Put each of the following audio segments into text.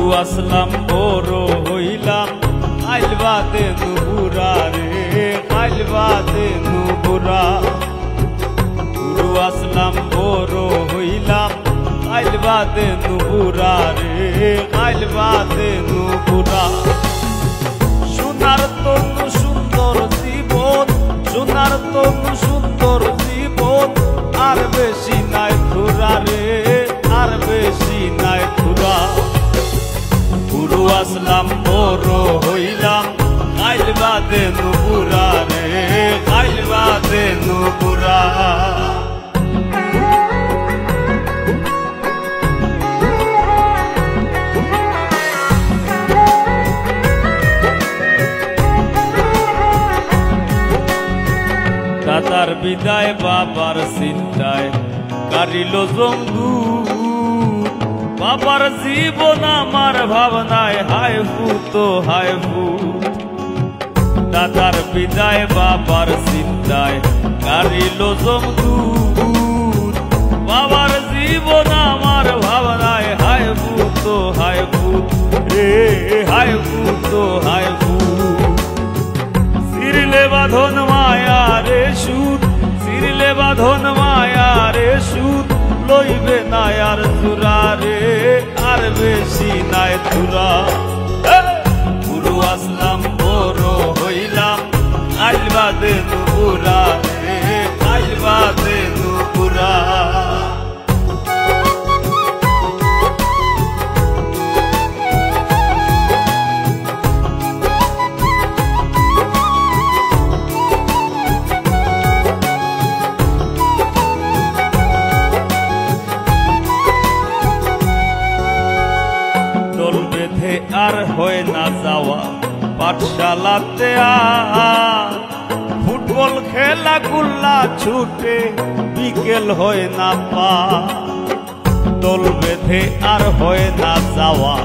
গুরু আসলাম বড় হইলাম আইল বাদে নুপুরা রে আইল বাদে নুপুরা। গুরু আসলাম বড় হইলাম আইল বাদে নুপুরা রে আইল বাদে নুপুরা। সোনার তনু সুন্দর জীবন, সোনার তনু সুন্দর জীবন, আর বেশি নাই থুরা রে আর বেশি নাই থুরা। গুরু আসলাম বড় হইলাম আইল বাদে নুপুরা রে আইল বাদে নুপুরা। দাদার বিদায় বাবার চিন্তায় কারিল জঙ্গু, বাবার জীবন আমার ভাবনায় হায় ফুত হায় ফুত। দাদার বিদায় বাবার চিন্তায় কারিল জঙ্গু, বাবার জীবন আমার ভাবনায় হায় ফুত হায় ফুত রে হায় ফুত হায় ফুত। সিরলে বাঁধন মায়া রে সুদ, সিরলে বাঁধন মায়া রে সুদ, লইবে না আর চূড়া রে আর বেশি নাই চূড়া। গুরু আসলাম বড় হইলাম আইল বাদে নুপুরা রে আইল বাদে নুপুরা। আর হয় না যাওয়া পাঠশালাতে, আর ফুটবল খেলা গুল্লা ছুটে বিকেল হয় না পা। দল বেঁধে আর হয় না যাওয়া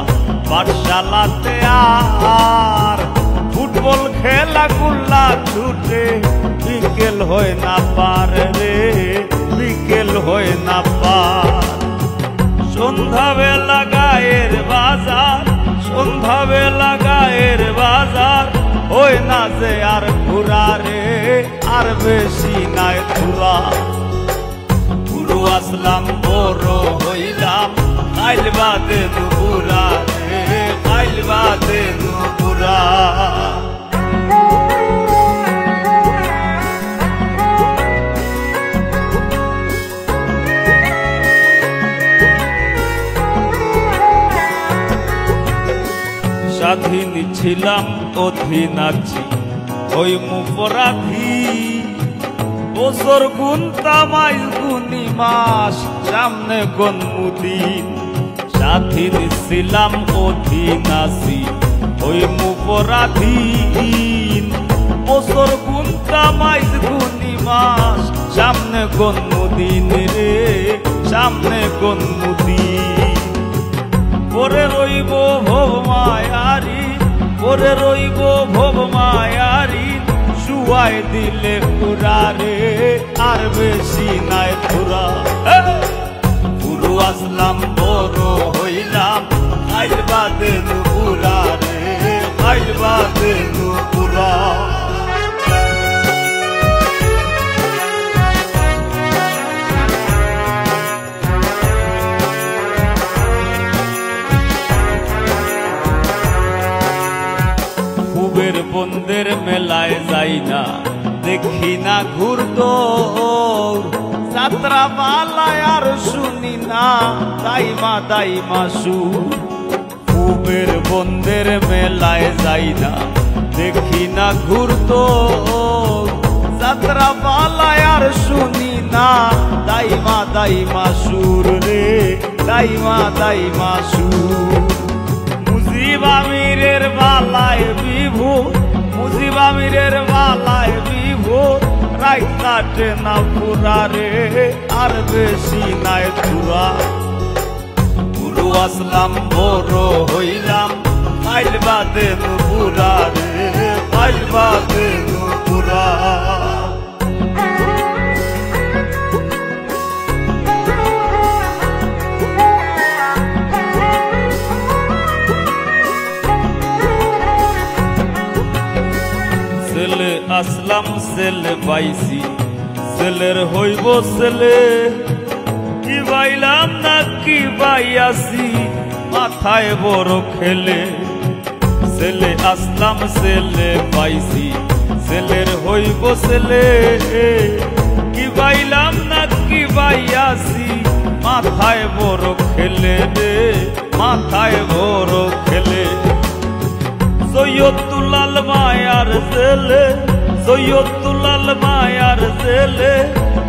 পাঠশালাতে, আর ফুটবল খেলা গুল্লা ছুটে বিকেল হয় না পার রে বিকেল হয় না পার। সন্ধ্যা বেলা গায়ের বাজার, সন্ধ্যা বেলা গায়ের বাজার, ওই না যে আর ঘুরা রে আর বেশি নাই ঘুরা। গুরু আসলাম বড় হইলাম আইল বাদে নুপুরা রে আইল বাদে নুপুরা। স্বাধীন ছিলাম অধীন আছি ওই মুপরাধী, বছর গুনতা মাইল গুনি মাস সামনে গনমুদিন। স্বাধীন ছিলাম অধীন আছি ওই মুপরাধীন, বছর গুনতা মাইল গুনি মাস সামনে গনমুদিন রে সামনে গনমুদিন। পরে রইব ভব মায়ারি, পরে রইব ভব মায়ারি, শুয়াই দিলে পুরা রে আর বেশি নাই পুরা। গুরু আসলাম বড় হইলাম আইল বাদে নুপুরা রে আইল বাদে নুপুরা। বন্দের মেলায় যাই না দেখি না ঘুরদৌড়, যাত্রা পালায় আর শুনি না দাইমা দাইমা সুর। কুবের বন্দের মেলায় যাই না দেখি না ঘুরদৌড়, যাত্রা পালায় আর শুনি না দাইমা দাইমা সুর রে দাইমা দাইমা সুর। মুজিব আমিরের বালায় বিভোর, মুজিব আমিরের বালায় বিভোর, রাই কাটে না পুরা রে আর বেশি নাই চূড়া। গুরু আসলাম বড় হইলাম আইল বাদে নুপুরা রে আইল বাদে নুপুরা। আসলাম ছেলে পাইছি, ছেলের হইব ছেলে। কি বাইলাম না কি বাইয়াছি, মাথায় বড় খেলে। ছেলে আসলাম ছেলে পাইছি, ছেলের হইব ছেলে। কি বাইলাম না কি বাইয়াছি, মাথায় বড় খেলে রে, মাথায় বড় খেলে। সৈয়দুল্লাল মায়ার ছেলে, সৈয়দুল্লাল মায়ার ছেলে,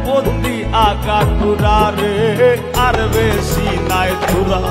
বন্দি আগা টুরা রে, আর বেশি নাই টুরা।